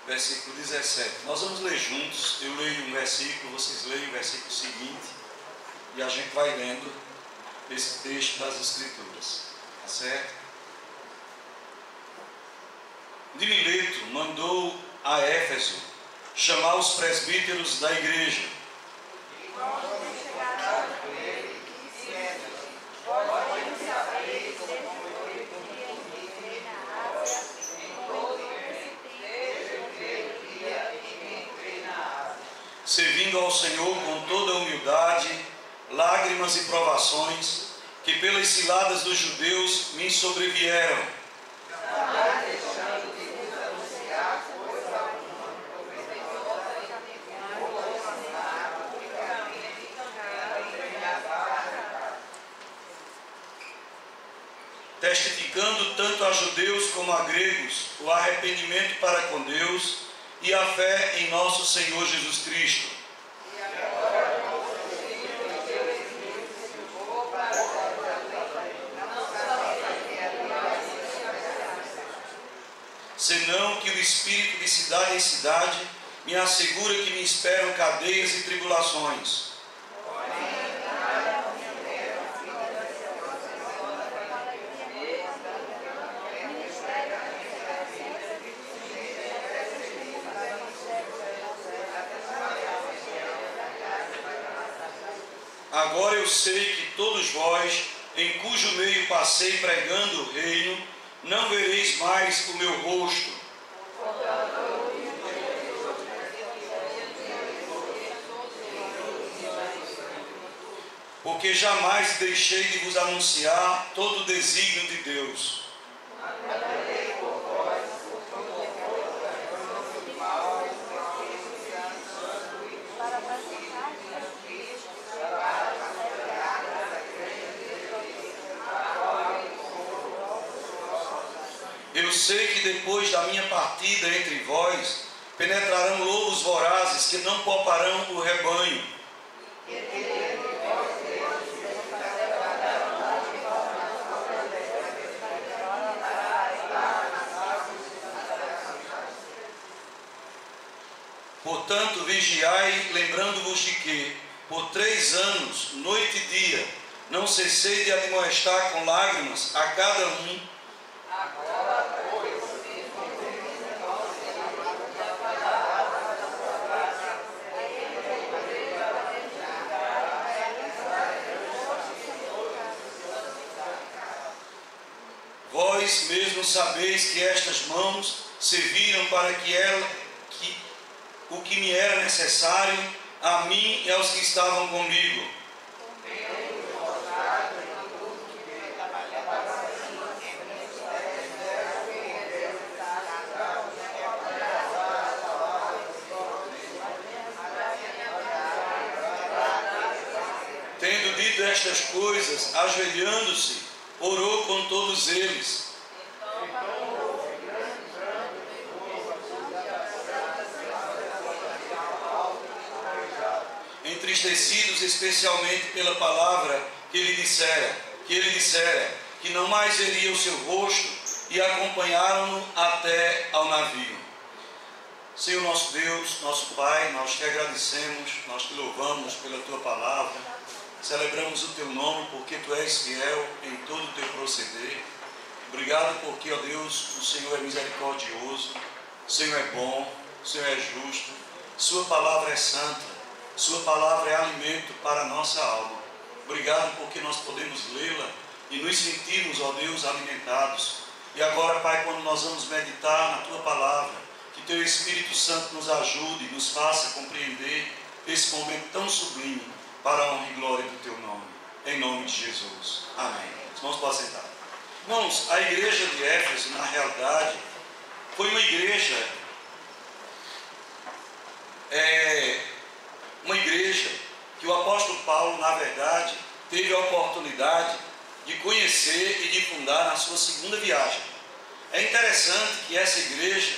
versículo 17. Nós vamos ler juntos. Eu leio um versículo, vocês leem o versículo seguinte, e a gente vai lendo esse texto das Escrituras. Tá certo? De Mileto mandou a Éfeso chamar os presbíteros da igreja. Servindo ao Senhor com toda humildade, lágrimas e provações, que pelas ciladas dos judeus me sobrevieram. Testificando tanto a judeus como a gregos o arrependimento para com Deus e a fé em nosso Senhor Jesus Cristo. Senão que o Espírito de cidade em cidade me assegura que me esperam cadeias e tribulações. Agora eu sei que todos vós, em cujo meio passei pregando o reino, não vereis mais o meu rosto. Porque jamais deixei de vos anunciar todo o desígnio de Deus. Eu sei que depois da minha partida entre vós, penetrarão lobos vorazes que não pouparão o rebanho. Portanto, vigiai, lembrando-vos de que, por 3 anos, noite e dia, não cessei de admoestar com lágrimas a cada um. Vós mesmos sabeis que estas mãos serviram para o que me era necessário, a mim e aos que estavam comigo. Tendo dito estas coisas, ajoelhando-se, orou com todos eles. Entristecidos especialmente pela palavra que ele dissera, que não mais veria o seu rosto, e acompanharam-no até ao navio. Senhor nosso Deus, nosso Pai, nós te agradecemos, nós te louvamos pela tua palavra, celebramos o teu nome porque tu és fiel em todo o teu proceder. Obrigado porque, ó Deus, o Senhor é misericordioso, o Senhor é bom, o Senhor é justo, sua palavra é santa, sua palavra é alimento para a nossa alma. Obrigado porque nós podemos lê-la e nos sentirmos, ó Deus, alimentados. E agora, Pai, quando nós vamos meditar na tua palavra, que teu Espírito Santo nos ajude, nos faça compreender esse momento tão sublime para a honra e glória do teu nome. Em nome de Jesus. Amém. Os irmãos podem sentar. Irmãos, a igreja de Éfeso, na realidade, foi uma igreja que o apóstolo Paulo, na verdade, teve a oportunidade de conhecer e de fundar na sua segunda viagem. É interessante que essa igreja,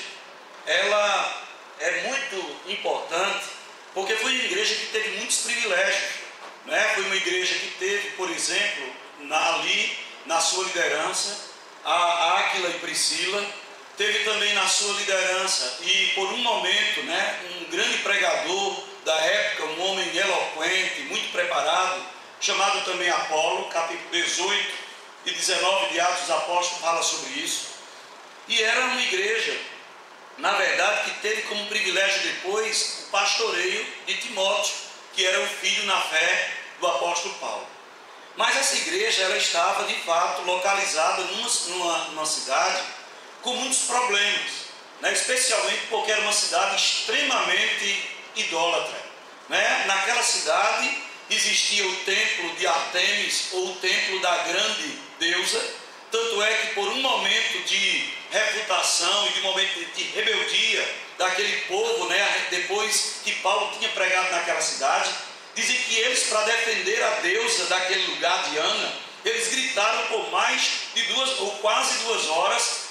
ela é muito importante, porque foi uma igreja que teve muitos privilégios, né? Foi uma igreja que teve, por exemplo, ali na sua liderança, a Áquila e Priscila, teve também na sua liderança, e por um momento, um grande pregador da época, um homem eloquente, muito preparado, chamado também Apolo, capítulo 18 e 19 de Atos dos Apóstolos fala sobre isso. E era uma igreja, na verdade, que teve como privilégio depois o pastoreio de Timóteo, que era o filho na fé do apóstolo Paulo. Mas essa igreja, ela estava de fato localizada numa cidade com muitos problemas, especialmente porque era uma cidade extremamente idólatra. Naquela cidade existia o templo de Artemis, ou o templo da grande deusa. Tanto é que por um momento de reputação e de momento de rebeldia daquele povo, depois que Paulo tinha pregado naquela cidade, dizem que eles, para defender a deusa daquele lugar, Diana, eles gritaram por mais de 2 ou quase 2 horas,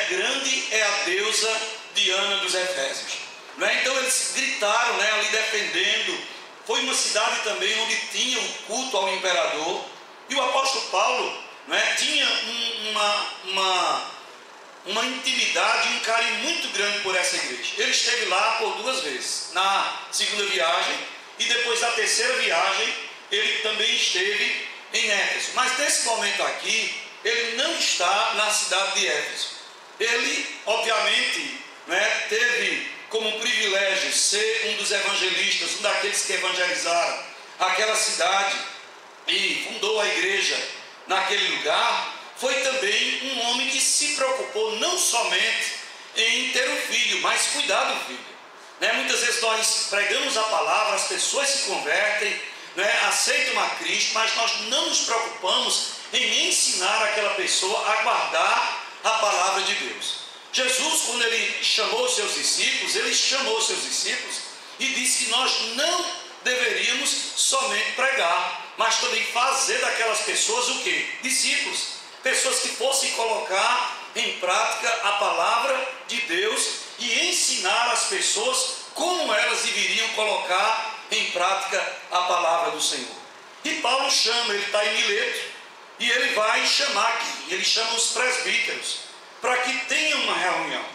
grande é a deusa Diana dos Efésios. Então eles gritaram, ali defendendo. Foi uma cidade também onde tinha o culto ao imperador, e o apóstolo Paulo tinha uma intimidade, um carinho muito grande por essa igreja. Ele esteve lá por 2 vezes, na segunda viagem, e depois da terceira viagem, ele também esteve em Éfeso. Mas nesse momento aqui, ele não está na cidade de Éfeso. Ele, obviamente, teve como privilégio ser um dos evangelistas, um daqueles que evangelizaram aquela cidade e fundou a igreja naquele lugar. Foi também um homem que se preocupou não somente em ter um filho, mas cuidar do filho. Muitas vezes nós pregamos a palavra, as pessoas se convertem, aceitam a Cristo, mas nós não nos preocupamos em ensinar aquela pessoa a guardar a palavra de Deus. Jesus, quando ele chamou os seus discípulos, e disse que nós não deveríamos somente pregar, mas também fazer daquelas pessoas o quê? Discípulos. Pessoas que fossem colocar em prática a palavra de Deus e ensinar as pessoas como elas deveriam colocar em prática a palavra do Senhor. E Paulo chama, ele está em Mileto, e ele vai chamar aqui, ele chama os presbíteros, para que tenha uma reunião.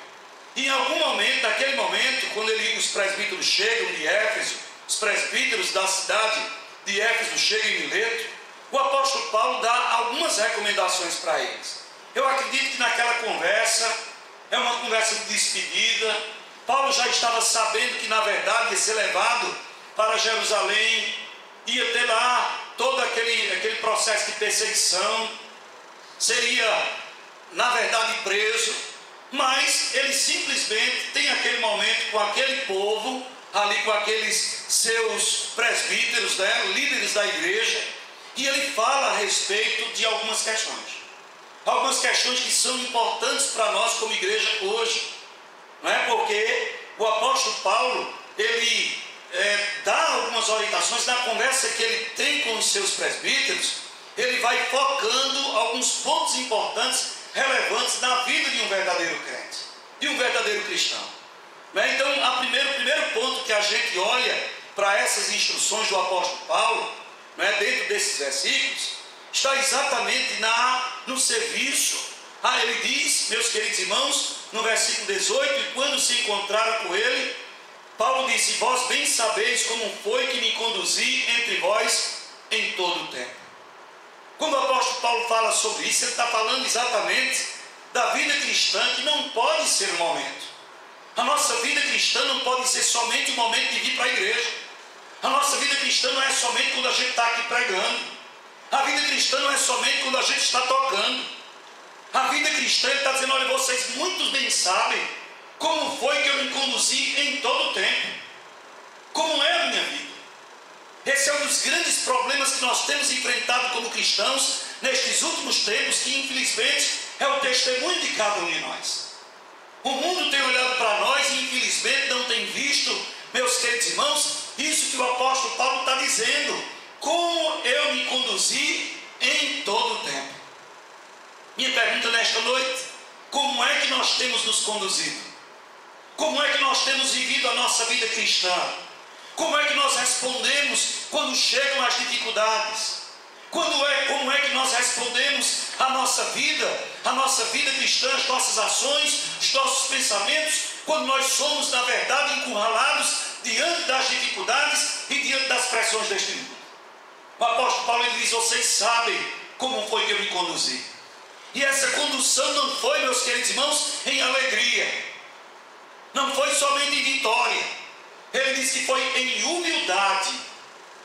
E em algum momento, naquele momento, quando os presbíteros chegam de Éfeso, os presbíteros da cidade de Éfeso chegam em Mileto, o apóstolo Paulo dá algumas recomendações para eles. Eu acredito que naquela conversa, é uma conversa de despedida. Paulo já estava sabendo que na verdade ia ser levado para Jerusalém, ia ter lá todo aquele processo de perseguição, seria na verdade preso, mas ele simplesmente tem aquele momento com aquele povo, ali com aqueles seus presbíteros, líderes da igreja, e ele fala a respeito de algumas questões que são importantes para nós como igreja hoje, porque o apóstolo Paulo, ele dá algumas orientações. Na conversa que ele tem com os seus presbíteros, ele vai focando alguns pontos importantes, relevantes na vida de um verdadeiro crente, de um verdadeiro cristão. Então, o primeiro ponto que a gente olha para essas instruções do apóstolo Paulo, dentro desses versículos, está exatamente no serviço. Ele diz, meus queridos irmãos, no versículo 18, e quando se encontraram com ele, Paulo disse: vós bem sabeis como foi que me conduzi entre vós em todo o tempo. Quando o apóstolo Paulo fala sobre isso, ele está falando exatamente da vida cristã, que não pode ser um momento. A nossa vida cristã não pode ser somente o momento de vir para a igreja. A nossa vida cristã não é somente quando a gente está aqui pregando. A vida cristã não é somente quando a gente está tocando. A vida cristã, ele está dizendo: olha, vocês muito bem sabem como foi que eu me conduzi em todo o tempo. Como é a minha vida. Esse é um dos grandes problemas que nós temos enfrentado como cristãos nestes últimos tempos, que infelizmente é o testemunho de cada um de nós. O mundo tem olhado para nós e infelizmente não tem visto, meus queridos irmãos, isso que o apóstolo Paulo está dizendo: como eu me conduzi em todo o tempo. Minha pergunta nesta noite: como é que nós temos nos conduzido? Como é que nós temos vivido a nossa vida cristã? Como é que nós respondemos quando chegam as dificuldades? Como é que nós respondemos a nossa vida cristã, as nossas ações, os nossos pensamentos, quando nós somos, na verdade, encurralados diante das dificuldades e diante das pressões deste mundo. O apóstolo Paulo ele diz: vocês sabem como foi que eu me conduzi. E essa condução não foi, meus queridos irmãos, em alegria, não foi somente em vitória. Ele diz que foi em humildade,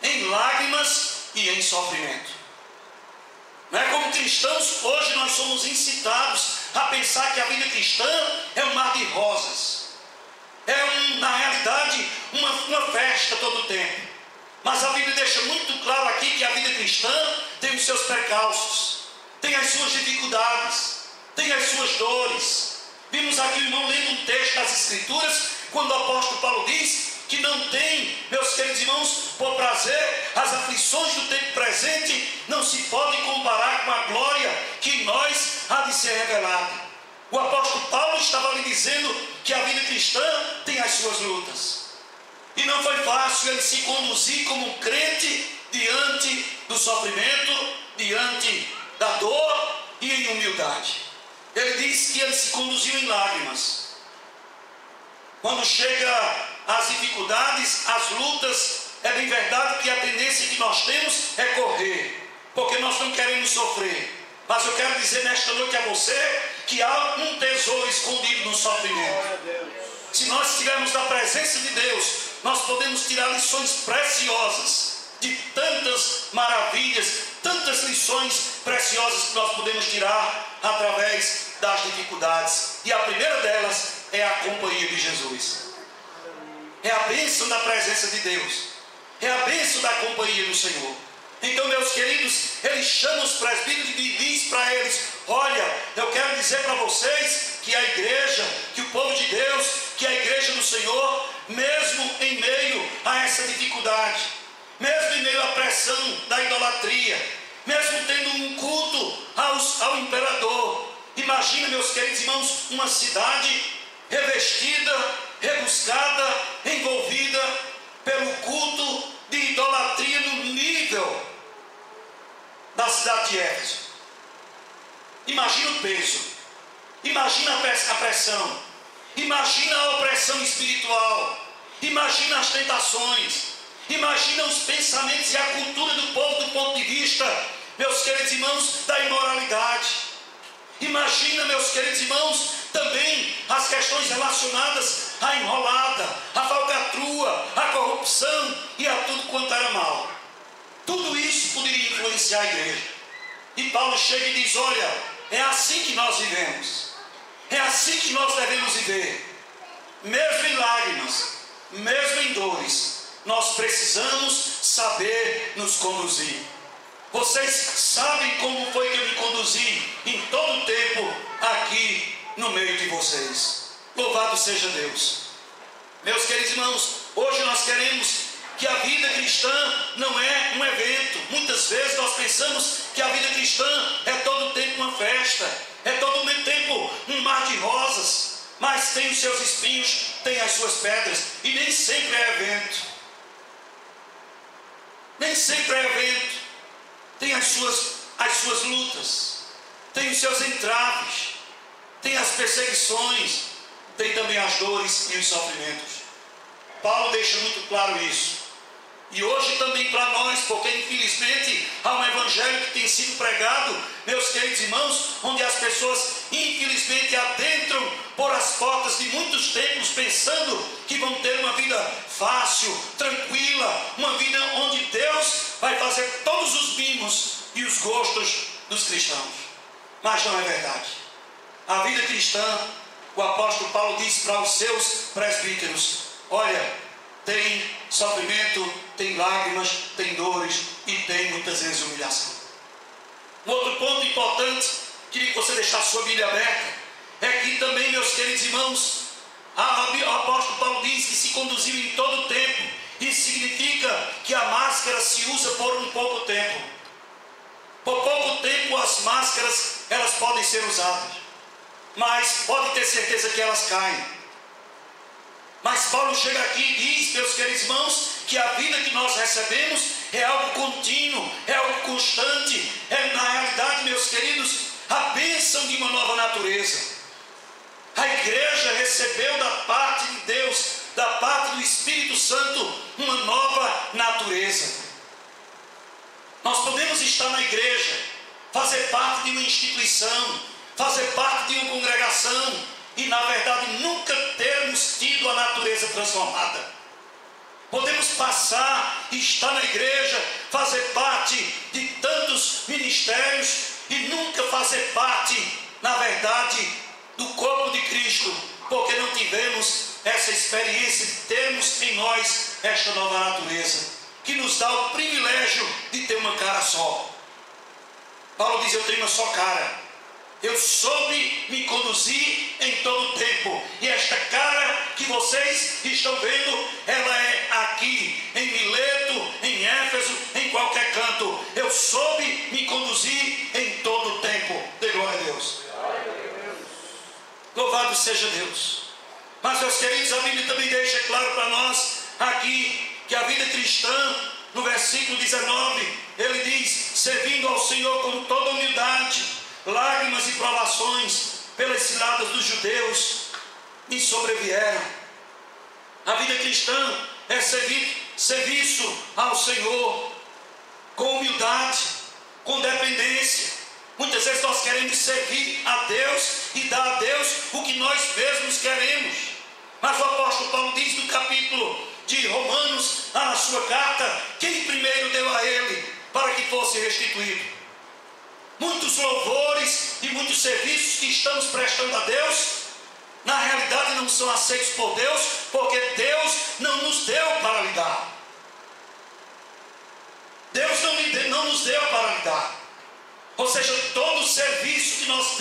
em lágrimas e em sofrimento. Não é? Como cristãos, hoje nós somos incitados a pensar que a vida cristã é um mar de rosas, na realidade, uma festa todo o tempo. Mas a Bíblia deixa muito claro aqui que a vida cristã tem os seus percalços, tem as suas dificuldades, tem as suas dores. Vimos aqui o irmão lendo um texto das Escrituras, quando o apóstolo Paulo diz que não tem, meus queridos irmãos, por prazer, as aflições do tempo presente não se podem comparar com a glória que em nós há de ser revelada. O apóstolo Paulo estava lhe dizendo que a vida cristã tem as suas lutas. E não foi fácil ele se conduzir como um crente diante do sofrimento, diante da dor e em humildade. Ele diz que ele se conduziu em lágrimas. Quando chega às dificuldades, às lutas, é bem verdade que a tendência que nós temos é correr, porque nós não queremos sofrer. Mas eu quero dizer nesta noite a você que há um tesouro escondido no sofrimento. Se nós estivermos na presença de Deus, nós podemos tirar lições preciosas de tantas maravilhas, tantas lições preciosas que nós podemos tirar através das dificuldades. E a primeira delas é a companhia de Jesus. É a bênção da presença de Deus, é a bênção da companhia do Senhor. Então, meus queridos, ele chama os presbíteros e diz para eles: olha, eu quero dizer para vocês que a igreja, que o povo de Deus, que a igreja do Senhor, mesmo em meio a essa dificuldade, mesmo em meio à pressão da idolatria, mesmo tendo um culto ao imperador, imagina, meus queridos irmãos, uma cidade revestida, rebuscada, envolvida pelo culto de idolatria no nível da cidade de Éfeso. Imagina o peso, imagina a pressão, imagina a opressão espiritual, imagina as tentações, imagina os pensamentos e a cultura do povo do ponto de vista, meus queridos irmãos, da imoralidade. Imagina, meus queridos irmãos, também as questões relacionadas à enrolada, à falcatrua, à corrupção e a tudo quanto era mal. Tudo isso poderia influenciar a igreja. E Paulo chega e diz: olha, é assim que nós vivemos, é assim que nós devemos viver. Mesmo em lágrimas, mesmo em dores, nós precisamos saber nos conduzir. Vocês sabem como foi que eu me conduzi em todo o tempo aqui no meio de vocês. Louvado seja Deus. Meus queridos irmãos, hoje nós queremos que a vida cristã não é um evento. Muitas vezes nós pensamos que a vida cristã é todo o tempo uma festa, é todo o tempo um mar de rosas, mas tem os seus espinhos, tem as suas pedras, e nem sempre é evento. Nem sempre é evento. Tem as suas lutas, tem os seus entraves, tem as perseguições, tem também as dores e os sofrimentos. Paulo deixa muito claro isso. E hoje também para nós, porque infelizmente há um evangelho que tem sido pregado, meus queridos irmãos, onde as pessoas infelizmente adentram por as portas de muitos templos pensando que vão ter uma vida fácil, tranquila, uma vida onde Deus vai fazer todos os mimos e os gostos dos cristãos. Mas não é verdade. A vida cristã, o apóstolo Paulo diz para os seus presbíteros: olha, tem sofrimento, tem lágrimas, tem dores e tem muitas vezes humilhação. Um outro ponto importante, queria que você deixasse sua Bíblia aberta, é que também, meus queridos irmãos, o apóstolo Paulo diz que se conduziu em todo o tempo. Isso significa que a máscara se usa por um pouco tempo. Por pouco tempo as máscaras elas podem ser usadas, mas pode ter certeza que elas caem. Mas Paulo chega aqui e diz, meus queridos irmãos, que a vida que nós recebemos é algo contínuo, é algo constante, é na realidade, meus queridos, constituição de uma nova natureza. A igreja recebeu da parte de Deus, da parte do Espírito Santo, uma nova natureza. Nós podemos estar na igreja, fazer parte de uma instituição, fazer parte de uma congregação e, na verdade, nunca termos tido a natureza transformada. Podemos passar e estar na igreja, fazer parte de tantos ministérios e nunca fazer parte, na verdade, do corpo de Cristo, porque não tivemos essa experiência de termos em nós esta nova natureza, que nos dá o privilégio de ter uma cara só. Paulo diz: eu tenho uma só cara. Eu soube me conduzir em todo o tempo. E esta cara que vocês estão vendo, ela é aqui, em Mileto, em Éfeso, em qualquer canto. Eu soube me conduzir em todo o tempo. Dê glória a Deus. Louvado seja Deus. Mas, meus queridos, a Bíblia também deixa claro para nós aqui que a vida cristã, no versículo 19, ele diz: servindo ao Senhor com toda humildade, lágrimas e provações pelas ciladas dos judeus me sobrevieram. A vida cristã é serviço ao Senhor com humildade, com dependência. Muitas vezes nós queremos servir a Deus e dar a Deus o que nós mesmos queremos. Mas o apóstolo Paulo diz no capítulo de Romanos, na sua carta, quem primeiro deu a ele para que fosse restituído. Muitos louvores e muitos serviços que estamos prestando a Deus, na realidade não são aceitos por Deus, porque Deus não nos deu para lhe dar. Deus não nos deu para lhe dar. Ou seja, todo serviço que nós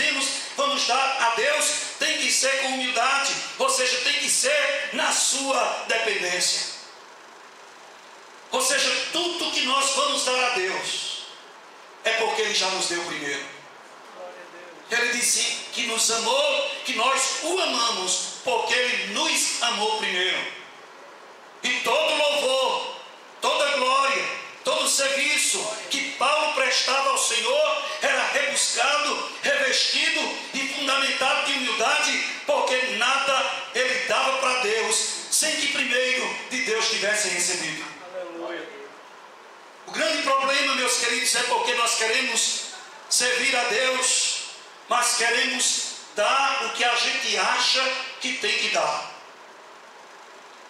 vamos dar a Deus, tem que ser com humildade, ou seja, tem que ser na sua dependência. Ou seja, tudo que nós vamos dar a Deus, é porque Ele já nos deu primeiro. Ele disse que nos amou, que nós o amamos, porque Ele nos amou primeiro. E todo louvor, toda glória, todo serviço que Paulo prestava ao Senhor era rebuscado, revestido e fundamentado de humildade, porque nada ele dava para Deus sem que primeiro de Deus tivesse recebido. O grande problema, meus queridos, é porque nós queremos servir a Deus, mas queremos dar o que a gente acha que tem que dar.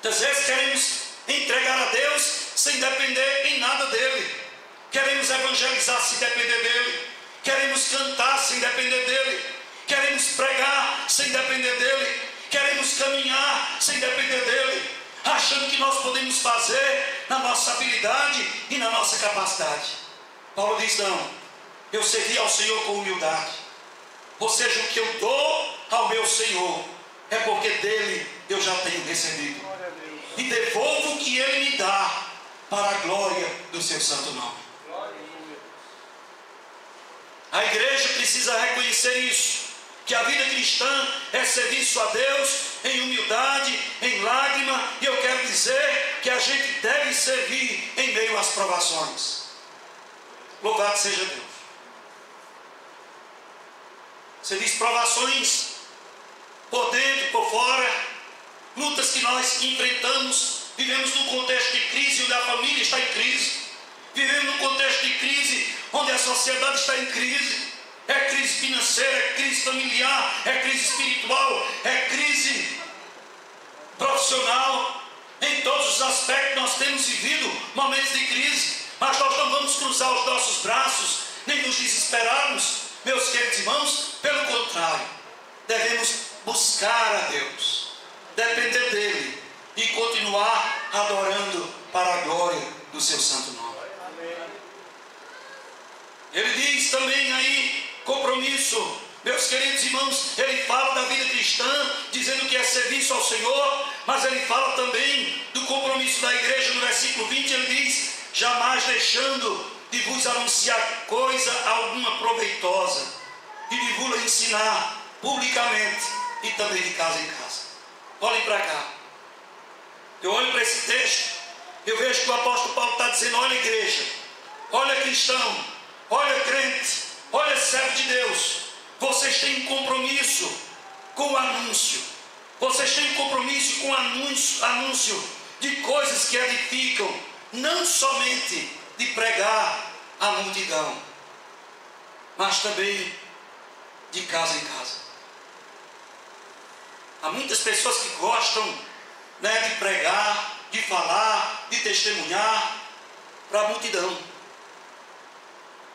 Muitas vezes queremos entregar a Deus sem depender em nada dele. Queremos evangelizar sem depender dele. Queremos cantar sem depender dele. Queremos pregar sem depender dele. Queremos caminhar sem depender dele, achando que nós podemos fazer na nossa habilidade e na nossa capacidade. Paulo diz: não, eu servi ao Senhor com humildade. Ou seja, o que eu dou ao meu Senhor é porque dele eu já tenho recebido, e devolvo o que ele me dá para a glória do seu santo nome. A igreja precisa reconhecer isso, que a vida cristã é serviço a Deus em humildade, em lágrima, e eu quero dizer que a gente deve servir em meio às provações. Louvado seja Deus. Você diz provações por dentro, por fora, lutas que nós enfrentamos. Vivemos num contexto de crise onde a família está em crise. Vivemos num contexto de crise onde a sociedade está em crise. É crise financeira, é crise familiar, é crise espiritual, é crise profissional. Em todos os aspectos nós temos vivido momentos de crise, mas nós não vamos cruzar os nossos braços, nem nos desesperarmos, meus queridos irmãos. Pelo contrário, devemos buscar a Deus, depender dele e continuar adorando para a glória do seu santo nome. Ele diz também aí, compromisso, meus queridos irmãos, ele fala da vida cristã, dizendo que é serviço ao Senhor, mas ele fala também do compromisso da igreja. No versículo 20 ele diz: jamais deixando de vos anunciar coisa alguma proveitosa, e de vos ensinar publicamente e também de casa em casa. Olhem para cá. Eu olho para esse texto, eu vejo que o apóstolo Paulo está dizendo: olha igreja, olha cristão, olha crente, olha servo de Deus, Vocês têm um compromisso com o anúncio. Vocês têm um compromisso com o anúncio de coisas que edificam, não somente de pregar à multidão, mas também de casa em casa. Há muitas pessoas que gostam, de pregar, de falar, de testemunhar para a multidão.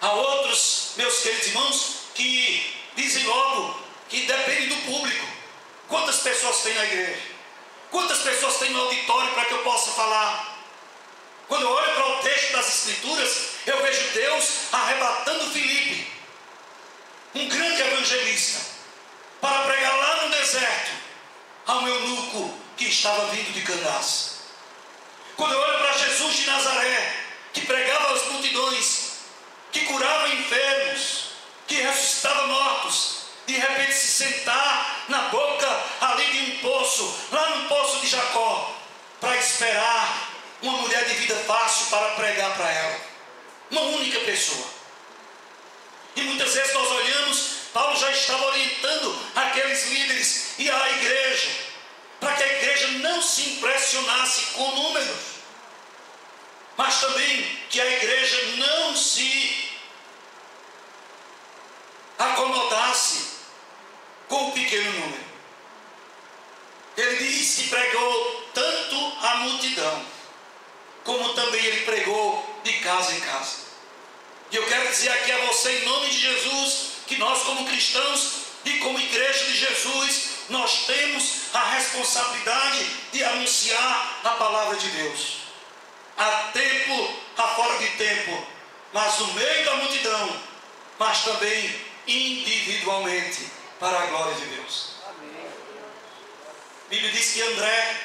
Há outros, meus queridos irmãos, que dizem logo que depende do público. Quantas pessoas tem na igreja? Quantas pessoas tem no auditório para que eu possa falar? Quando eu olho para o texto das Escrituras, eu vejo Deus arrebatando Filipe, um grande evangelista, para pregar lá no deserto ao eunuco que estava vindo de Candace. Quando eu olho para Jesus de Nazaré, que pregava às multidões, que curava enfermos, que ressuscitava mortos, de repente se sentar na boca ali de um poço, lá no poço de Jacó, para esperar uma mulher de vida fácil para pregar para ela, uma única pessoa. E muitas vezes nós olhamos, Paulo já estava orientando aqueles líderes e a igreja, para que a igreja não se impressionasse com números, mas também que a igreja não se acomodasse com o pequeno número. Ele diz que pregou tanto a multidão, como também ele pregou de casa em casa. E eu quero dizer aqui a você, em nome de Jesus, que nós como cristãos e como igreja de Jesus, nós temos a responsabilidade de anunciar a palavra de Deus, a tempo, a fora de tempo, mas no meio da multidão, mas também individualmente, para a glória de Deus. Amém. A Bíblia diz que André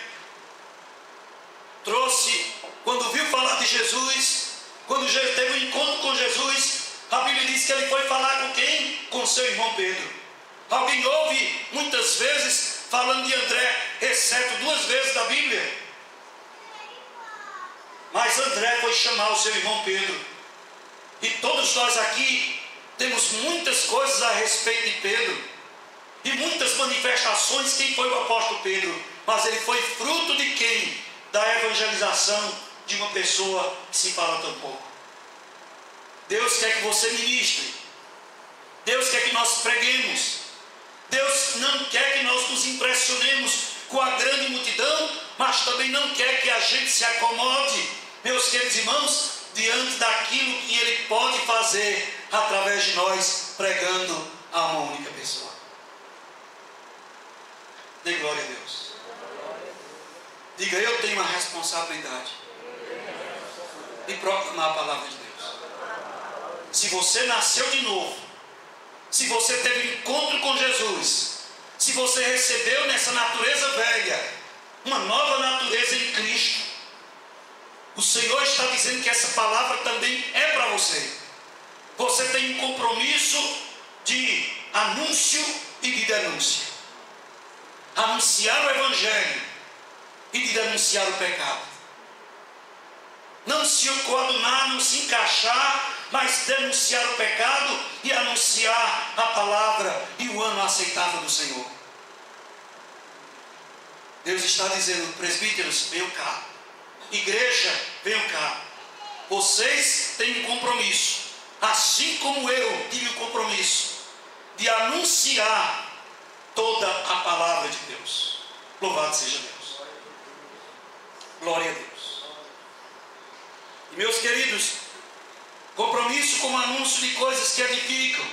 trouxe, quando viu falar de Jesus, quando já teve um encontro com Jesus, a Bíblia diz que ele foi falar com quem? Com seu irmão Pedro. Alguém ouve muitas vezes falando de André, exceto 2 vezes da Bíblia. Mas André foi chamar o seu irmão Pedro. E todos nós aqui temos muitas coisas a respeito de Pedro, e muitas manifestações. Quem foi o apóstolo Pedro? Mas ele foi fruto de quem? Da evangelização de uma pessoa que se fala tão pouco. Deus quer que você ministre, Deus quer que nós preguemos, Deus não quer que nós nos impressionemos com a grande multidão, mas também não quer que a gente se acomode, meus queridos irmãos, diante daquilo que Ele pode fazer através de nós, pregando a uma única pessoa. Dê glória a Deus. Diga, eu tenho a responsabilidade de proclamar a palavra de Deus. Se você nasceu de novo, se você teve encontro com Jesus, se você recebeu nessa natureza velha uma nova natureza em Cristo, o Senhor está dizendo que essa palavra também é para você. Você tem um compromisso de anúncio e de denúncia. Anunciar o Evangelho e de denunciar o pecado. Não se coadunar, não se encaixar, mas denunciar o pecado e anunciar a palavra e o ano aceitável do Senhor. Deus está dizendo, presbíteros, venham cá. Igreja, venham cá. Vocês têm um compromisso, assim como eu tive o compromisso de anunciar toda a palavra de Deus. Louvado seja Deus. Glória a Deus. E meus queridos, compromisso com o anúncio de coisas que edificam.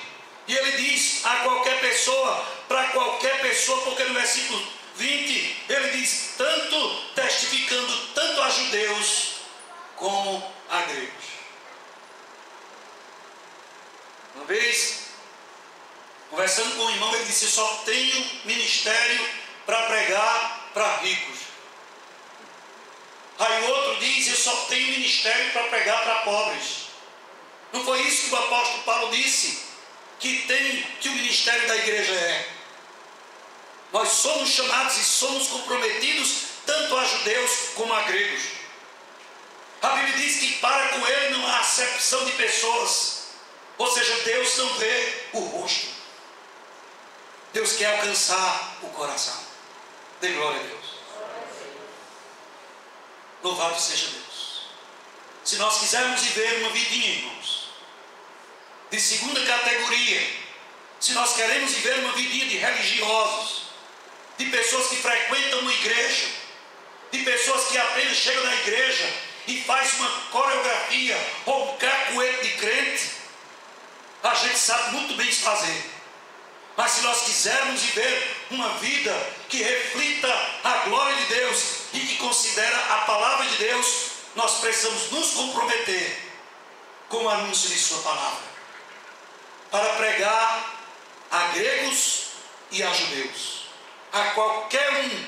E ele diz a qualquer pessoa, para qualquer pessoa, porque no versículo 20, ele diz, tanto testificando tanto a judeus como a gregos. Uma vez, conversando com um irmão, ele disse, só tenho ministério para pregar para ricos. Aí o outro diz, eu só tenho ministério para pregar para pobres. Não foi isso que o apóstolo Paulo disse que o ministério da igreja é? Nós somos chamados e somos comprometidos tanto a judeus como a gregos. A Bíblia diz que para com ele não há acepção de pessoas, ou seja, Deus não vê o rosto. Deus quer alcançar o coração. Dê glória a Deus. Louvado seja Deus. Se nós quisermos viver uma vidinha, irmãos, de segunda categoria, se nós queremos viver uma vidinha de religiosos, de pessoas que frequentam uma igreja, de pessoas que apenas chegam na igreja e faz uma coreografia ou um cacuete de crente, a gente sabe muito bem fazer. Mas se nós quisermos viver uma vida que reflita a glória de Deus e que considera a palavra de Deus, nós precisamos nos comprometer com o anúncio de sua palavra, para pregar a gregos e a judeus, a qualquer um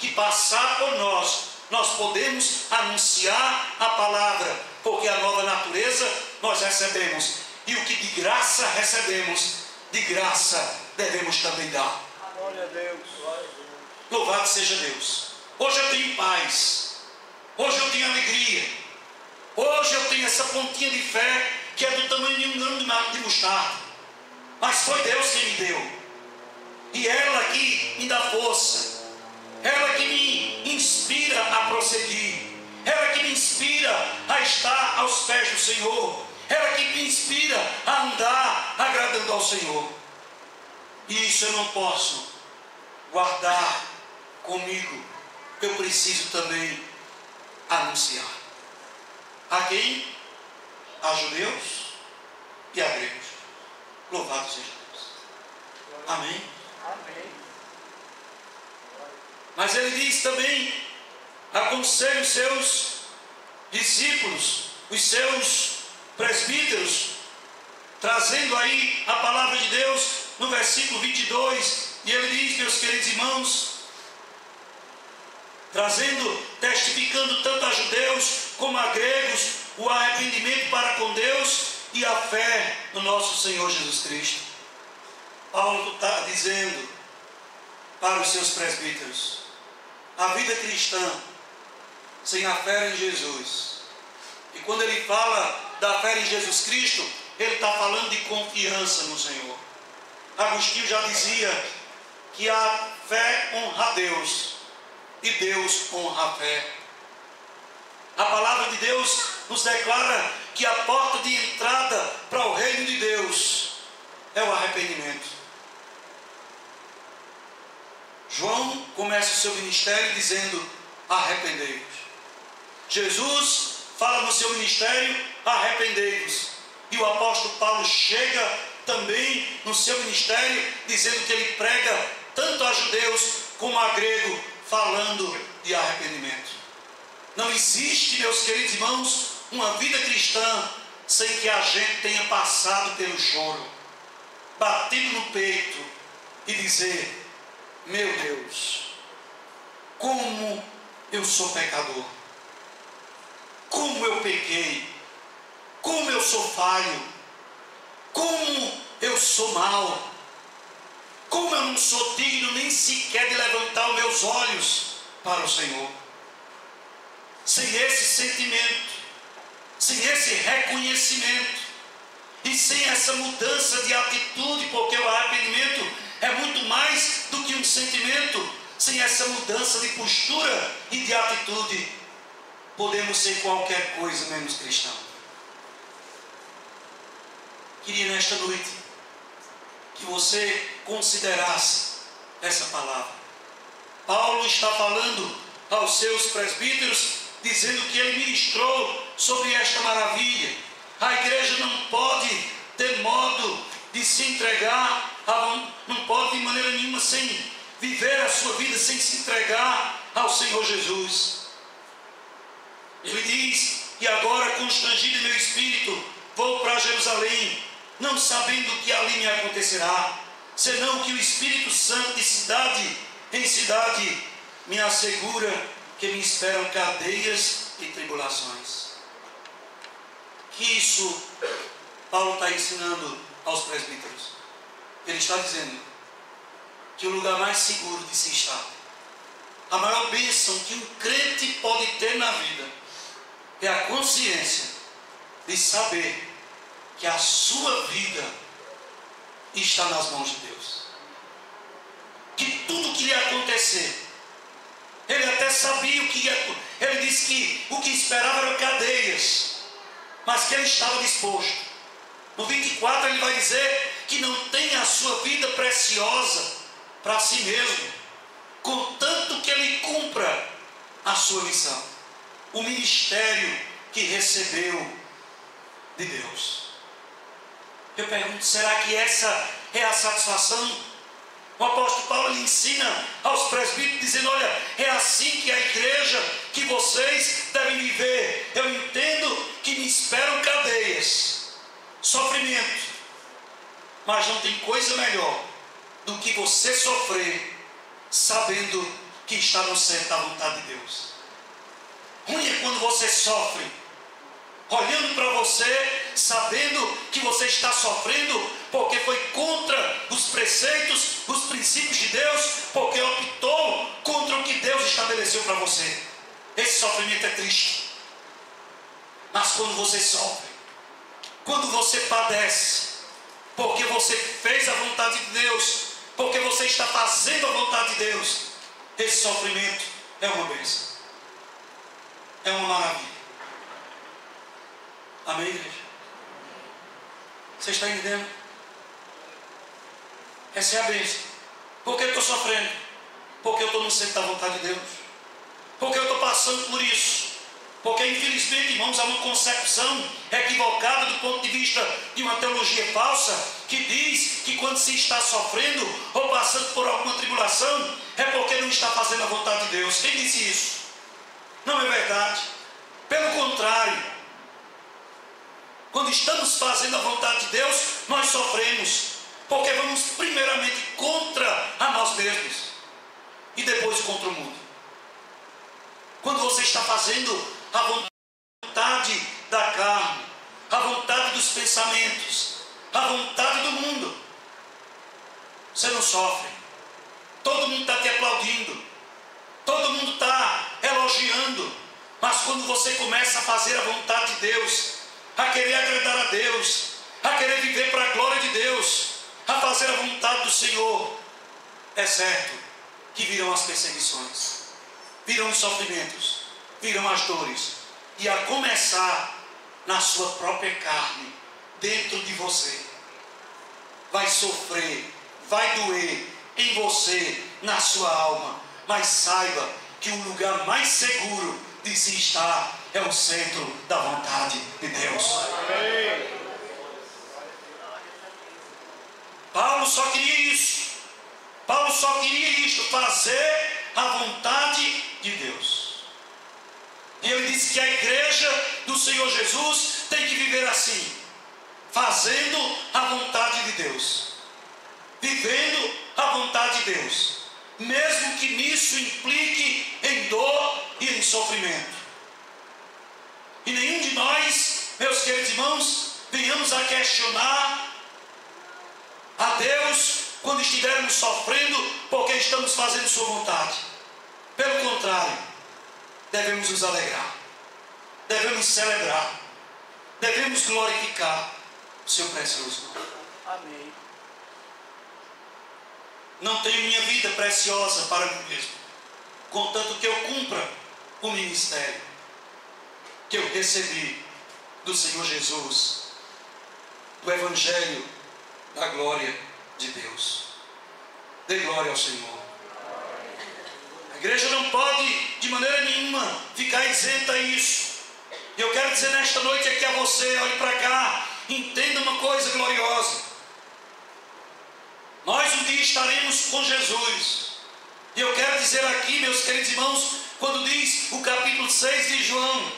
que passar por nós podemos anunciar a palavra, porque a nova natureza nós recebemos, e o que de graça recebemos, de graça devemos também dar. Glória a Deus. Louvado seja Deus. Hoje eu tenho paz, hoje eu tenho alegria, hoje eu tenho essa pontinha de fé que é do tamanho de um grão de mostarda, mas foi Deus quem me deu, e ela que me dá força, ela que me inspira a prosseguir, ela que me inspira a estar aos pés do Senhor, ela que me inspira a andar agradando ao Senhor. E isso eu não posso guardar comigo, eu preciso também anunciar. A quem? A judeus e a gregos. Louvado seja Deus. Amém? Amém. Mas ele diz também: aconselhe os seus discípulos, os seus presbíteros, trazendo aí a palavra de Deus no versículo 22, e ele diz, meus queridos irmãos, testificando tanto a judeus como a gregos o arrependimento para com Deus e a fé no nosso Senhor Jesus Cristo. Paulo está dizendo para os seus presbíteros: a vida cristã sem a fé em Jesus, e quando ele fala da fé em Jesus Cristo, ele está falando de confiança no Senhor. Agostinho já dizia que a fé honra a Deus e Deus honra a fé. A palavra de Deus nos declara que a porta de entrada para o reino de Deus é o arrependimento. João começa o seu ministério dizendo: arrependei-vos. Jesus fala no seu ministério: arrependei-vos. E o apóstolo Paulo chega também no seu ministério dizendo que ele prega tanto a judeus como a grego, falando de arrependimento. Não existe, meus queridos irmãos, uma vida cristã sem que a gente tenha passado pelo choro, batido no peito e dizer: meu Deus, como eu sou pecador, como eu pequei, como eu sou falho, como eu sou mau, como eu não sou digno nem sequer de levantar os meus olhos para o Senhor. Sem esse sentimento, sem esse reconhecimento e sem essa mudança de atitude, porque o arrependimento é muito mais do que um sentimento, sem essa mudança de postura e de atitude, podemos ser qualquer coisa menos cristão. Queria nesta noite que você considerasse essa palavra. Paulo está falando aos seus presbíteros, dizendo que ele ministrou sobre esta maravilha. A igreja não pode ter modo de se entregar, não pode de maneira nenhuma sem viver a sua vida, sem se entregar ao Senhor Jesus. Ele diz: e agora, constrangido em meu espírito, vou para Jerusalém, não sabendo o que ali me acontecerá, senão que o Espírito Santo de cidade em cidade me assegura que me esperam cadeias e tribulações. Que isso Paulo está ensinando aos presbíteros. Ele está dizendo que o lugar mais seguro de se estar, a maior bênção que um crente pode ter na vida, é a consciência de saber que a sua vida está nas mãos de Deus. tudo que ia acontecer. Ele até sabia o que ia. Ele disse que o que esperava eram cadeias, mas que ele estava disposto. No 24 ele vai dizer que não tem a sua vida preciosa para si mesmo, contanto que ele cumpra a sua missão, o ministério que recebeu de Deus. Eu pergunto, será que essa é a satisfação? O apóstolo Paulo lhe ensina aos presbíteros, dizendo: olha, é assim que a igreja, que vocês devem viver. Eu entendo que me esperam cadeias, sofrimento, mas não tem coisa melhor do que você sofrer sabendo que está no centro da vontade de Deus. Ruim é quando você sofre olhando para você, sabendo que você está sofrendo porque foi contra os preceitos, os princípios de Deus, porque optou contra o que Deus estabeleceu para você. Esse sofrimento é triste. Mas quando você sofre, quando você padece, porque você fez a vontade de Deus, porque você está fazendo a vontade de Deus, esse sofrimento é uma bênção, é uma maravilha. Amém, igreja? Você está entendendo? Essa é a bênção. Por que eu estou sofrendo? Porque eu estou no centro da vontade de Deus. Porque eu estou passando por isso. Porque infelizmente, irmãos, há uma concepção equivocada do ponto de vista de uma teologia falsa, que diz que quando se está sofrendo ou passando por alguma tribulação, é porque não está fazendo a vontade de Deus. Quem disse isso? Não é verdade. Pelo contrário, quando estamos fazendo a vontade de Deus, nós sofremos, porque vamos primeiramente contra a nós mesmos e depois contra o mundo. Quando você está fazendo a vontade da carne, a vontade dos pensamentos, a vontade do mundo, você não sofre. Todo mundo está te aplaudindo, todo mundo está elogiando, mas quando você começa a fazer a vontade de Deus, a querer agradar a Deus, a querer viver para a glória de Deus, a fazer a vontade do Senhor, é certo que virão as perseguições, virão os sofrimentos, virão as dores, e a começar na sua própria carne, dentro de você, vai sofrer, vai doer em você, na sua alma, mas saiba que o lugar mais seguro de se estar é o centro da vontade de Deus. Amém. Paulo só queria isso. Paulo só queria isto, fazer a vontade de Deus. E ele disse que a igreja do Senhor Jesus tem que viver assim, fazendo a vontade de Deus, vivendo a vontade de Deus, mesmo que nisso implique em dor e em sofrimento. E nenhum de nós, meus queridos irmãos, venhamos a questionar a Deus quando estivermos sofrendo porque estamos fazendo sua vontade. Pelo contrário, devemos nos alegrar, devemos celebrar, devemos glorificar o seu precioso nome. Amém. Não tenho minha vida preciosa para mim mesmo, contanto que eu cumpra o ministério que eu recebi do Senhor Jesus, do Evangelho da glória de Deus. Dê glória ao Senhor. A igreja não pode de maneira nenhuma ficar isenta a isso. E eu quero dizer nesta noite aqui a você, olhe para cá, entenda uma coisa gloriosa. Nós um dia estaremos com Jesus. E eu quero dizer aqui, meus queridos irmãos, quando diz o capítulo 6 de João,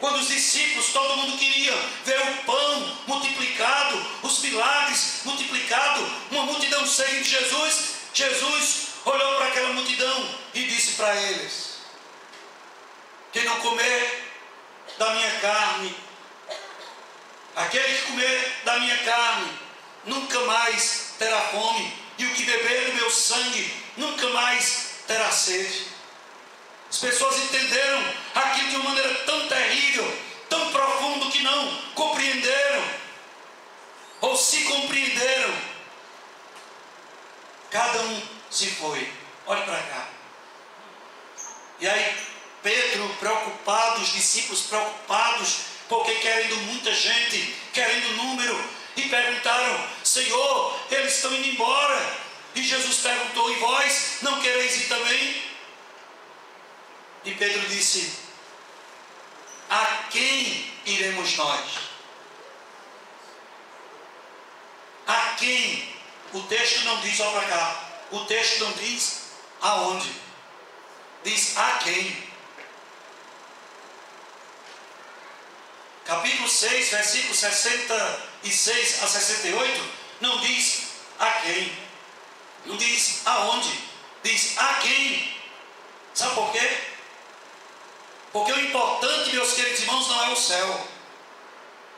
quando os discípulos, todo mundo queria ver o pão multiplicado, os milagres multiplicados, uma multidão seguindo Jesus, Jesus olhou para aquela multidão e disse para eles: quem não comer da minha carne, aquele que comer da minha carne, nunca mais terá fome, e o que beber do meu sangue, nunca mais terá sede. As pessoas entenderam aquilo de uma maneira tão terrível, tão profundo, que não compreenderam, ou se compreenderam. Cada um se foi. olhe para cá. E aí Pedro preocupado, os discípulos preocupados, porque querendo muita gente, querendo número, e perguntaram: Senhor, eles estão indo embora. E Jesus perguntou: e vós não quereis ir também? E Pedro disse: a quem iremos nós? A quem? O texto não diz, olha para cá, o texto não diz aonde, diz a quem. Capítulo 6, versículos 66 a 68, não diz a quem, não diz aonde, diz a quem. Sabe por quê? Porque o importante, meus queridos irmãos, não é o céu.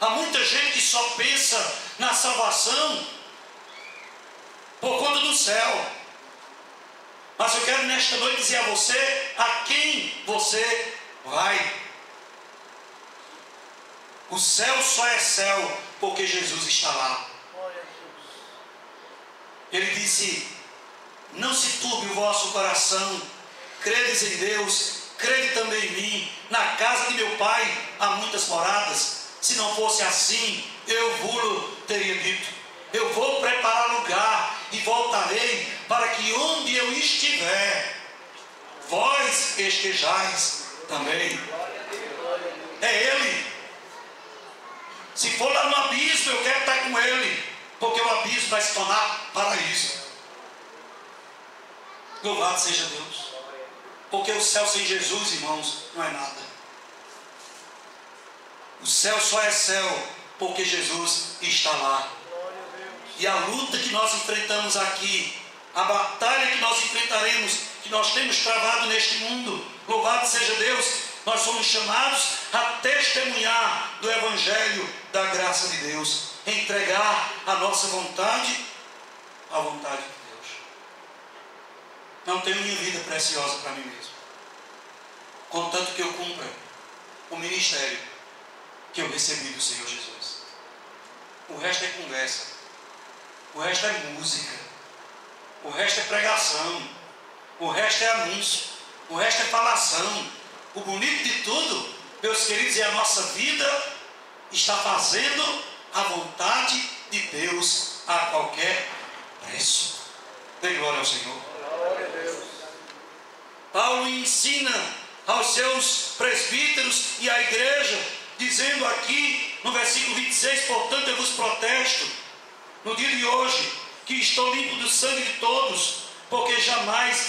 Há muita gente que só pensa na salvação por conta do céu. Mas eu quero nesta noite dizer a você a quem você vai. O céu só é céu porque Jesus está lá. Ele disse: não se turbe o vosso coração, credes em Deus, crede também em mim. Na casa de meu pai há muitas moradas. Se não fosse assim, eu vos teria dito. Eu vou preparar lugar e voltarei, para que onde eu estiver, vós estejais também. É Ele. Se for lá no abismo, eu quero estar com Ele, porque o abismo vai se tornar paraíso. Louvado seja Deus. Porque o céu sem Jesus, irmãos, não é nada. O céu só é céu porque Jesus está lá. E a luta que nós enfrentamos aqui, a batalha que nós enfrentaremos, que nós temos travado neste mundo, louvado seja Deus, nós somos chamados a testemunhar do Evangelho da graça de Deus, entregar a nossa vontade à vontade de Deus. Não tenho minha vida preciosa para mim mesmo, contanto que eu cumpra o ministério que eu recebi do Senhor Jesus. O resto é conversa, o resto é música, o resto é pregação, o resto é anúncio, o resto é falação. O bonito de tudo, meus queridos, é a nossa vida está fazendo a vontade de Deus a qualquer preço. Dê glória ao Senhor. Glória a Deus. Paulo ensina aos seus presbíteros e à igreja, dizendo aqui no versículo 26, portanto eu vos protesto no dia de hoje, que estou limpo do sangue de todos, porque jamais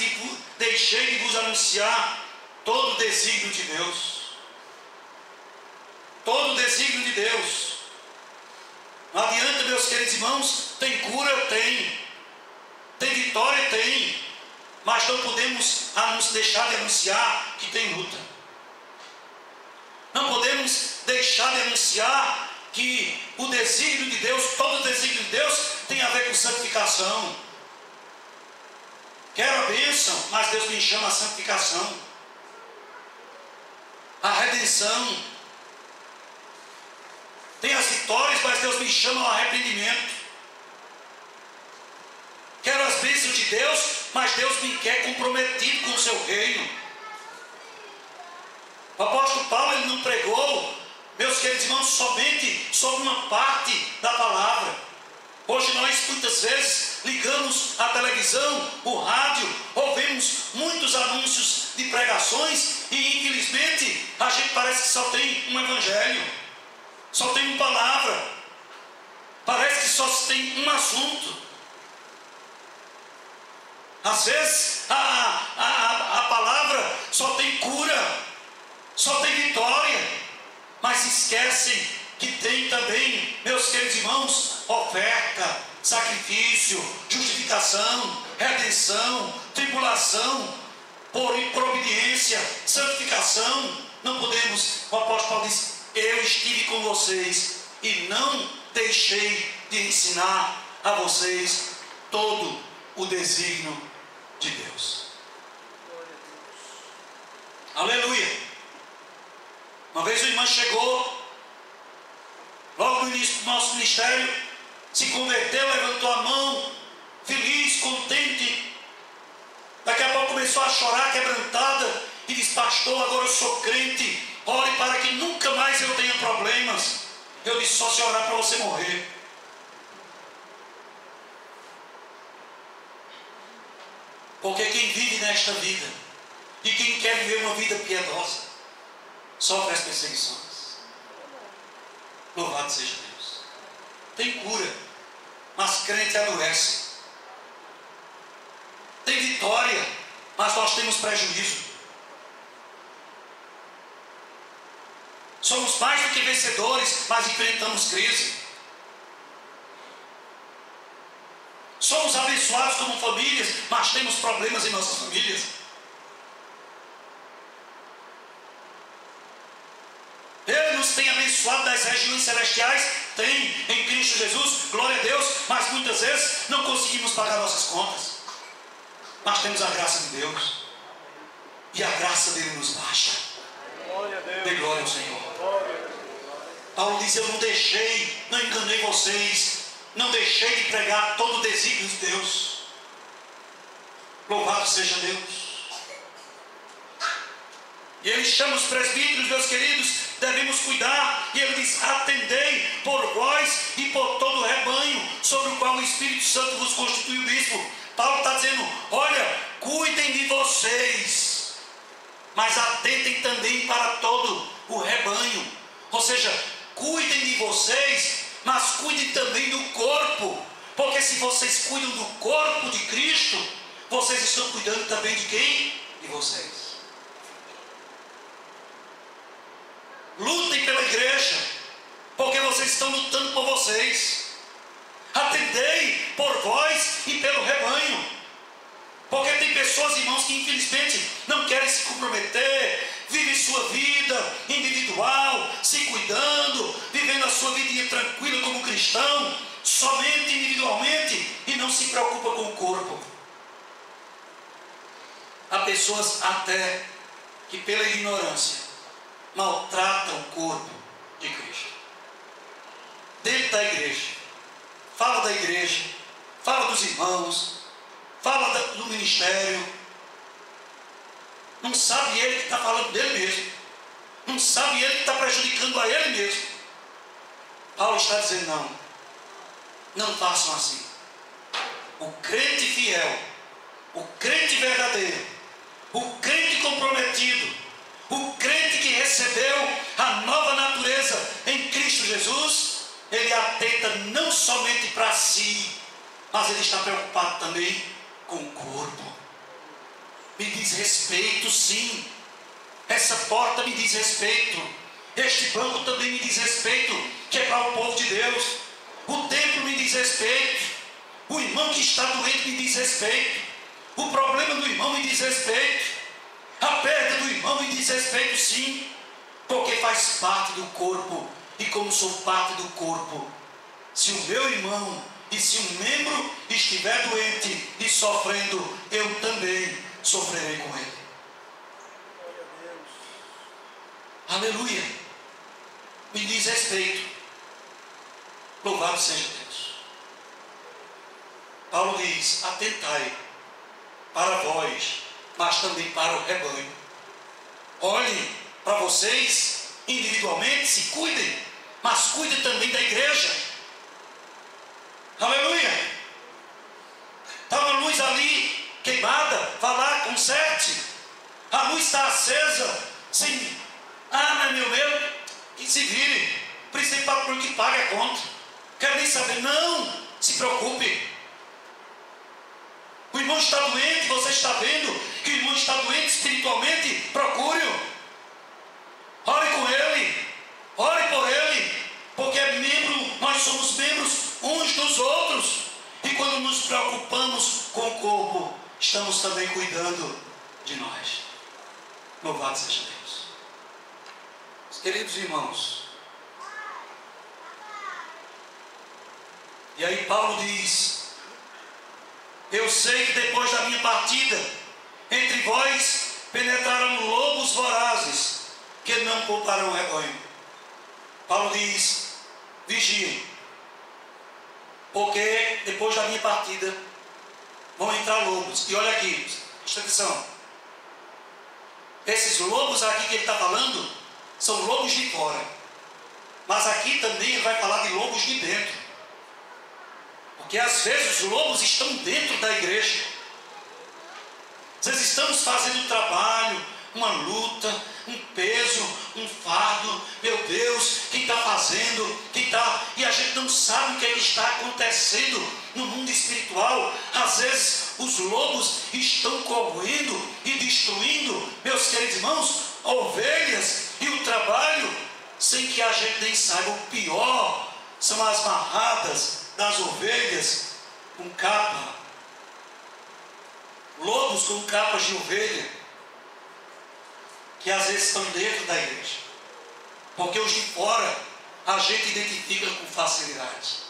deixei de vos anunciar todo o desígnio de Deus. Todo o desígnio de Deus. Não adianta, meus queridos irmãos, tem cura? Tem vitória? Tem. Mas não podemos deixar de anunciar que tem luta. Não podemos deixar de anunciar que o desígnio de Deus, todo o desígnio de Deus tem a ver com santificação. Quero a bênção, mas Deus me chama a santificação, a redenção. Tem as vitórias, mas Deus me chama ao arrependimento. Quero as bênçãos de Deus, mas Deus me quer comprometido com o seu reino. O apóstolo Paulo, ele não pregou, meus queridos irmãos, somente sobre uma parte da palavra. Hoje nós muitas vezes ligamos a televisão, o rádio, ouvimos muitos anúncios de pregações e infelizmente a gente parece que só tem um evangelho, só tem uma palavra, parece que só se tem um assunto. Às vezes a palavra só tem cura, só tem vitória, mas se esquecem que tem também, meus queridos irmãos, oferta, sacrifício, justificação, redenção, tribulação, por obediência, santificação. Não podemos, o apóstolo Paulo diz: eu estive com vocês e não deixei de ensinar a vocês todo o desígnio de Deus. Aleluia. Uma vez uma irmã chegou, logo no início do nosso ministério, se converteu, levantou a mão, feliz, contente. Daqui a pouco chorar quebrantada e diz: pastor, agora eu sou crente, ore para que nunca mais eu tenha problemas. Eu disse: só se orar para você morrer. Porque quem vive nesta vida e quem quer viver uma vida piedosa sofre as perseguições. Louvado seja Deus. Tem cura, mas crente adoece. Tem vitória, mas nós temos prejuízo. Somos mais do que vencedores, mas enfrentamos crise. Somos abençoados como famílias, mas temos problemas em nossas famílias. Ele nos tem abençoado das regiões celestiais, tem em Cristo Jesus, glória a Deus, mas muitas vezes não conseguimos pagar nossas contas. Mas temos a graça de Deus, e a graça dele nos basta. Dê glória ao Senhor. Paulo diz: eu não enganei vocês, não deixei de pregar todo o desígnio de Deus. Louvado seja Deus. E ele chama os presbíteros, meus queridos, devemos cuidar, e ele diz: atendei por vós e por todo o rebanho, sobre o qual o Espírito Santo vos constituiu bispo. Paulo está dizendo: olha, cuidem de vocês, mas atentem também para todo o rebanho. Ou seja, cuidem de vocês, mas cuidem também do corpo, porque se vocês cuidam do corpo de Cristo, vocês estão cuidando também de quem? De vocês. Lutem pela igreja, porque vocês estão lutando por vocês. Atendei por vós e pelo rebanho, porque tem pessoas, irmãos, que infelizmente não querem se comprometer, vivem sua vida individual, se cuidando, vivendo a sua vidinha tranquila como cristão, somente individualmente, e não se preocupa com o corpo. Há pessoas até que pela ignorância maltratam o corpo de Cristo. Dentro da igreja, fala da igreja, fala dos irmãos, fala do ministério. Não sabe ele que está falando dele mesmo. Não sabe ele que está prejudicando a ele mesmo. Paulo está dizendo: não façam assim. O crente fiel, o crente verdadeiro, o crente comprometido, o crente que recebeu a nova natureza em Cristo Jesus, ele atenta não somente para si, mas ele está preocupado também com o corpo. Me diz respeito, sim. Essa porta me diz respeito. Este banco também me diz respeito, que é para o povo de Deus. O templo me diz respeito. O irmão que está doente me diz respeito. O problema do irmão me diz respeito. A perda do irmão me diz respeito, sim, porque faz parte do corpo. E como sou parte do corpo, se o meu irmão e se um membro estiver doente e sofrendo, eu também sofrerei com ele. Aleluia. Me diz respeito. Louvado seja Deus. Paulo diz: atentai para vós, mas também para o rebanho. Olhem para vocês individualmente, se cuidem, mas cuidem também da igreja. Aleluia. Está uma luz ali queimada, vá lá, conserte. A luz está acesa, sim. Não é meu medo, que se vire. Principal por que paga a conta. Quero nem saber. Não se preocupe. O irmão está doente, você está vendo que o irmão está doente espiritualmente, procure-o. Ore com ele, ore por ele, porque é membro, nós somos membros uns dos outros. E quando nos preocupamos com o corpo, estamos também cuidando de nós. Louvado seja Deus. Queridos irmãos, e aí Paulo diz: eu sei que depois da minha partida, entre vós penetrarão lobos vorazes, que não pouparão o rebanho. Paulo diz: vigiem, porque depois da minha partida vão entrar lobos. E olha aqui, presta atenção, Esses lobos aqui que ele está falando são lobos de fora. Mas aqui também ele vai falar de lobos de dentro. Porque às vezes os lobos estão dentro da igreja. Às vezes estamos fazendo um trabalho, uma luta, um peso, um fardo. Meu Deus, quem está fazendo? Quem está? E a gente não sabe o que é que está acontecendo no mundo espiritual. Às vezes os lobos estão corroendo e destruindo, meus queridos irmãos, ovelhas e o trabalho, sem que a gente nem saiba. O pior são as marradas das ovelhas com capa. Lobos com capas de ovelha, que às vezes estão dentro da igreja. Porque os de fora a gente identifica com facilidade.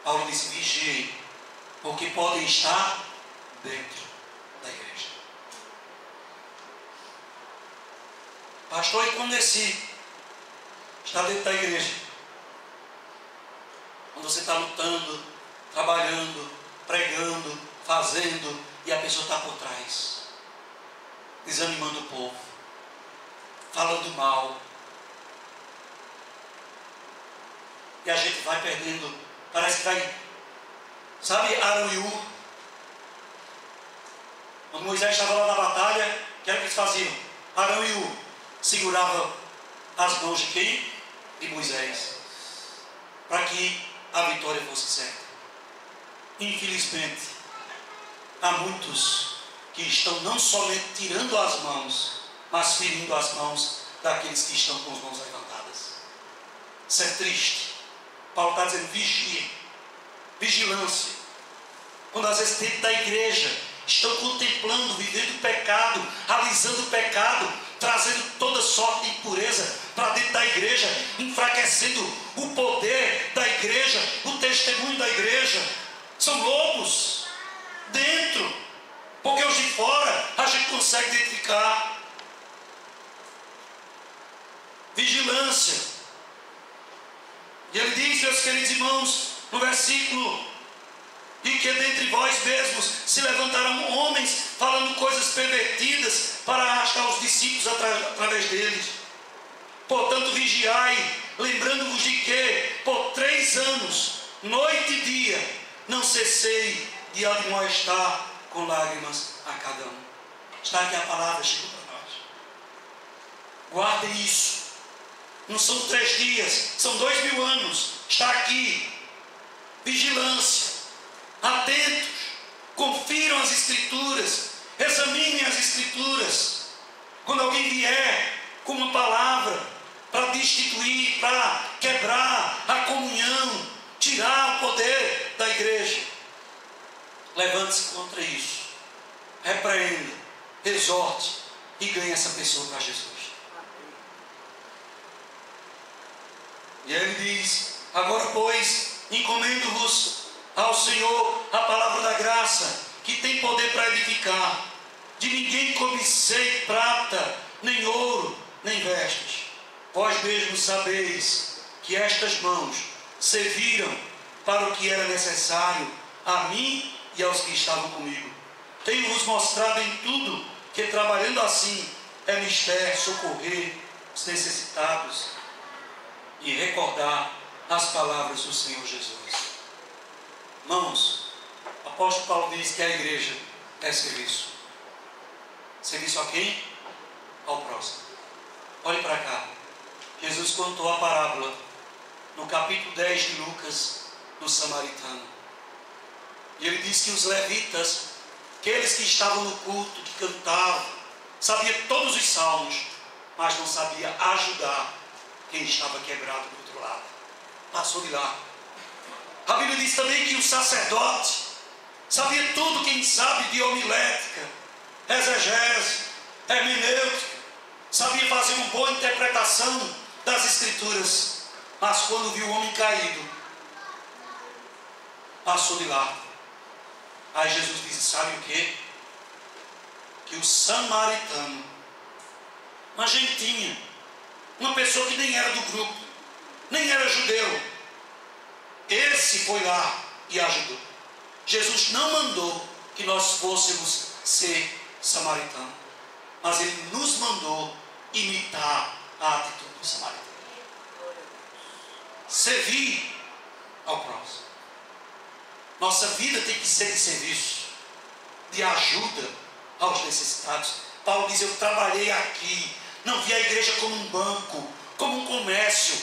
Paulo diz: vigiem, porque podem estar dentro da igreja. Pastor, e quando esse está dentro da igreja? Quando você está lutando, trabalhando, pregando, fazendo, e a pessoa está por trás, desanimando o povo, falando mal, e a gente vai perdendo, parece que vai, sabe Arão e Ur? Quando Moisés estava lá na batalha, o que era que eles faziam? Arão e Ur seguravam as mãos de quem? De Moisés, para que a vitória fosse certa. Infelizmente, há muitos que estão não somente tirando as mãos, mas ferindo as mãos daqueles que estão com as mãos levantadas. Isso é triste. Paulo está dizendo: vigie, vigilância. Quando às vezes dentro da igreja estão contemplando, vivendo o pecado, alisando o pecado, trazendo toda sorte de impureza para dentro da igreja, enfraquecendo o poder da igreja, o testemunho da igreja. São lobos dentro, porque os de fora a gente consegue identificar. Vigilância. E ele diz, meus queridos irmãos, no versículo: e que dentre vós mesmos se levantarão homens falando coisas pervertidas para arrastar os discípulos através deles. Portanto, vigiai, lembrando-vos de que por 3 anos, noite e dia, não cessei de admoestar com lágrimas a cada um. Está aqui a palavra, chegou para nós. Guardem isso. Não são 3 dias, são 2000 anos. Está aqui. Vigilância. Atentos. Confiram as Escrituras. Examinem as Escrituras. Quando alguém vier com uma palavra para destituir, para quebrar a comunhão, tirar o poder da igreja, levante-se contra isso, repreenda, exorte e ganhe essa pessoa para Jesus. E ele diz: agora, pois, encomendo-vos ao Senhor a palavra da graça, que tem poder para edificar. De ninguém cobicei prata, nem ouro, nem vestes. Vós mesmos sabeis que estas mãos serviram para o que era necessário a mim e aos que estavam comigo. Tenho-vos mostrado em tudo que, trabalhando assim, é mister socorrer os necessitados e recordar as palavras do Senhor Jesus. Irmãos, o apóstolo Paulo diz que a igreja é serviço. Serviço a quem? Ao próximo. Olhe para cá. Jesus contou a parábola no capítulo 10 de Lucas, do samaritano. E ele disse que os levitas, aqueles que estavam no culto, que cantavam, sabiam todos os salmos, mas não sabia ajudar quem estava quebrado do outro lado. Passou de lá. A Bíblia diz também que o sacerdote sabia tudo, quem sabe de homilética, exegese, hermenêutica, sabia fazer uma boa interpretação das Escrituras, mas quando viu o homem caído, passou de lá. Aí Jesus disse: sabe o que? Que o samaritano, uma gentinha, uma pessoa que nem era do grupo, nem era judeu, esse foi lá e ajudou. Jesus não mandou que nós fôssemos ser samaritano. mas Ele nos mandou imitar a atitude do samaritano. Servir ao próximo. Nossa vida tem que ser de serviço, de ajuda aos necessitados. Paulo diz: eu trabalhei aqui, não vi a igreja como um banco, como um comércio,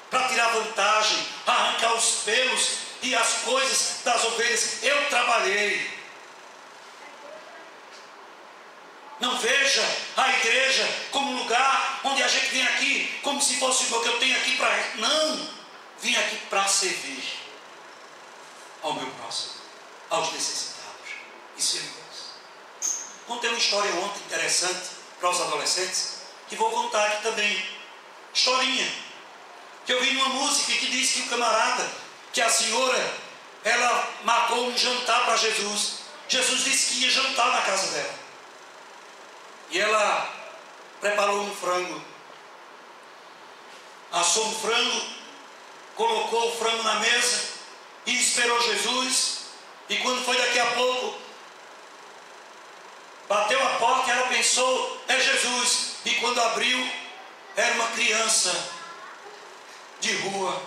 para tirar vantagem, arrancar os pelos e as coisas das ovelhas. Eu trabalhei. Não veja a igreja como um lugar onde a gente vem aqui como se fosse o que eu tenho aqui para... Não, vim aqui para servir ao meu próximo, aos necessitados e servidores. Contei uma história ontem interessante para os adolescentes, que vou contar aqui também. Historinha que eu vi numa música que diz que o camarada, que a senhora, ela marcou um jantar para Jesus. Jesus disse que ia jantar na casa dela. E ela preparou um frango, assou um frango, colocou o frango na mesa e esperou Jesus. E quando foi daqui a pouco, bateu a porta e ela pensou: é Jesus. E quando abriu, era uma criança de rua.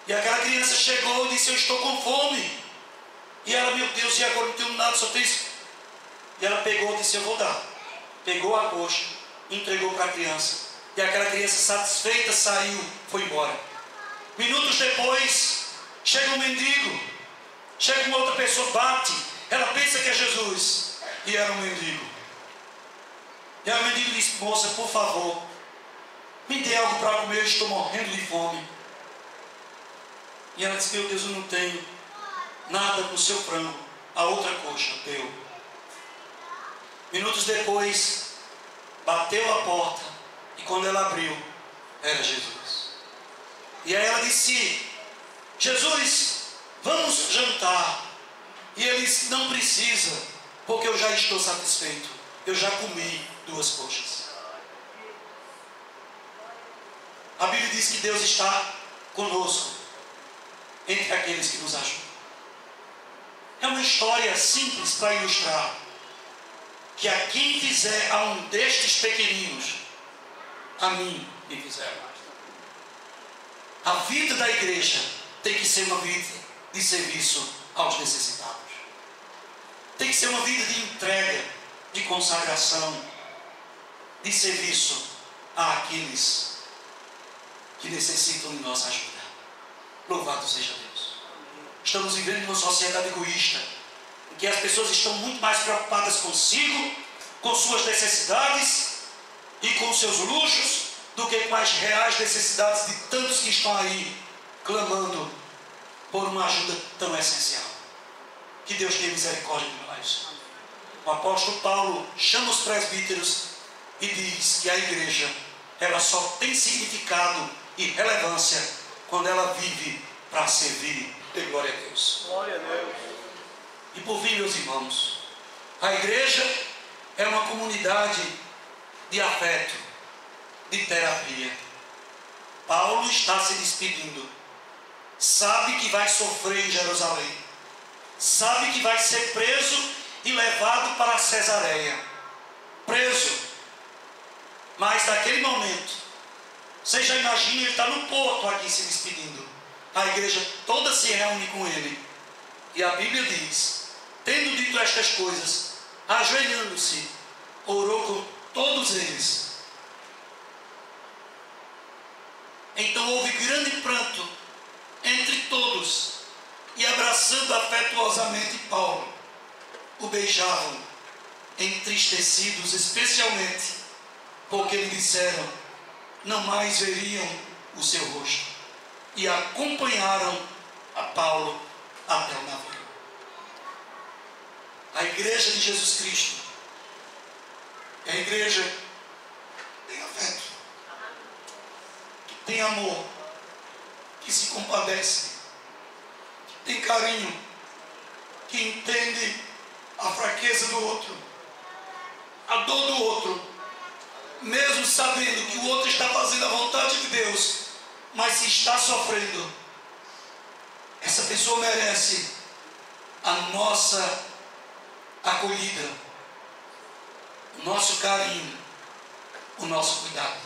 E aquela criança chegou e disse: eu estou com fome. E ela: meu Deus, e agora não tenho nada, só tenho isso. E ela pegou e disse: eu vou dar. Pegou a coxa, entregou para a criança. E aquela criança satisfeita saiu, foi embora. Minutos depois, chega um mendigo, chega uma outra pessoa, bate. Ela pensa que é Jesus, e era um mendigo. E aí o mendigo disse: moça, por favor, me dê algo para comer, eu estou morrendo de fome. E ela disse: meu Deus, eu não tenho nada no seu frango. A outra coxa deu. Minutos depois, bateu a porta, e quando ela abriu, era Jesus. E aí ela disse: Jesus, vamos jantar. E ele disse: não precisa, porque eu já estou satisfeito, eu já comi 2 coxas. A Bíblia diz que Deus está conosco, entre aqueles que nos ajudam. É uma história simples para ilustrar que a quem fizer a um destes pequeninos, a mim me fizeram. A vida da igreja tem que ser uma vida de serviço aos necessitados. Tem que ser uma vida de entrega, de consagração, de serviço àqueles que necessitam de nossa ajuda. Louvado seja Deus. Estamos vivendo em uma sociedade egoísta, em que as pessoas estão muito mais preocupadas consigo, com suas necessidades e com seus luxos, do que com as reais necessidades de tantos que estão aí clamando por uma ajuda tão essencial. Que Deus tenha misericórdia de nós. O apóstolo Paulo chama os presbíteros e diz que a igreja, ela só tem significado e relevância quando ela vive para servir. Dê glória a Deus. Glória a Deus. E por fim, meus irmãos, a igreja é uma comunidade de afeto, de terapia. Paulo está se despedindo. Sabe que vai sofrer em Jerusalém. Sabe que vai ser preso e levado para Cesareia. Preso. Mas naquele momento, você já imagina, ele está no porto aqui se despedindo. A igreja toda se reúne com ele. E a Bíblia diz: tendo dito estas coisas, ajoelhando-se, orou com todos eles. Então houve grande pranto entre todos, e abraçando afetuosamente Paulo, o beijavam, entristecidos especialmente, porque lhe disseram: não mais veriam o seu rosto, e acompanharam a Paulo até o navio. A igreja de Jesus Cristo é a igreja que tem afeto, que tem amor, que se compadece, que tem carinho, que entende a fraqueza do outro, a dor do outro, mesmo sabendo que o outro está fazendo a vontade de Deus, mas se está sofrendo, essa pessoa merece a nossa acolhida, o nosso carinho, o nosso cuidado.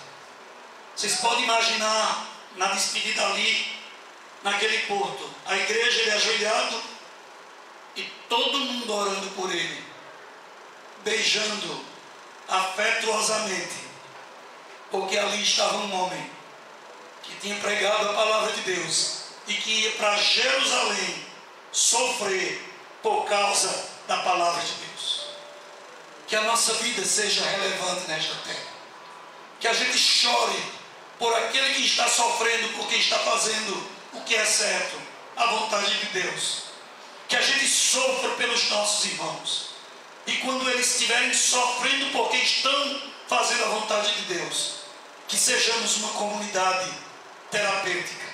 Vocês podem imaginar na despedida ali, naquele porto, a igreja, ele ajoelhado e todo mundo orando por ele, beijando afetuosamente, porque ali estava um homem que tinha pregado a palavra de Deus e que ia para Jerusalém sofrer por causa da palavra de Deus. Que a nossa vida seja relevante nesta terra, que a gente chore por aquele que está sofrendo, porque está fazendo o que é certo, a vontade de Deus. Que a gente sofra pelos nossos irmãos, e quando eles estiverem sofrendo porque estão fazendo a vontade de Deus, que sejamos uma comunidade terapêutica,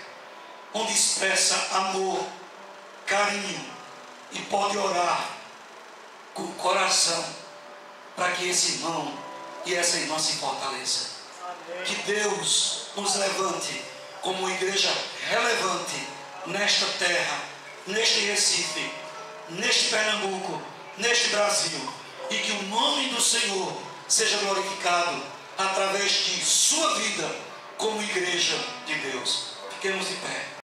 onde expressa amor, carinho, e pode orar com o coração para que esse irmão e essa irmã se fortaleçam. Que Deus nos levante como uma igreja relevante nesta terra, neste Recife, neste Pernambuco, neste Brasil, e que o nome do Senhor seja glorificado através de sua vida como igreja de Deus. Fiquemos de pé.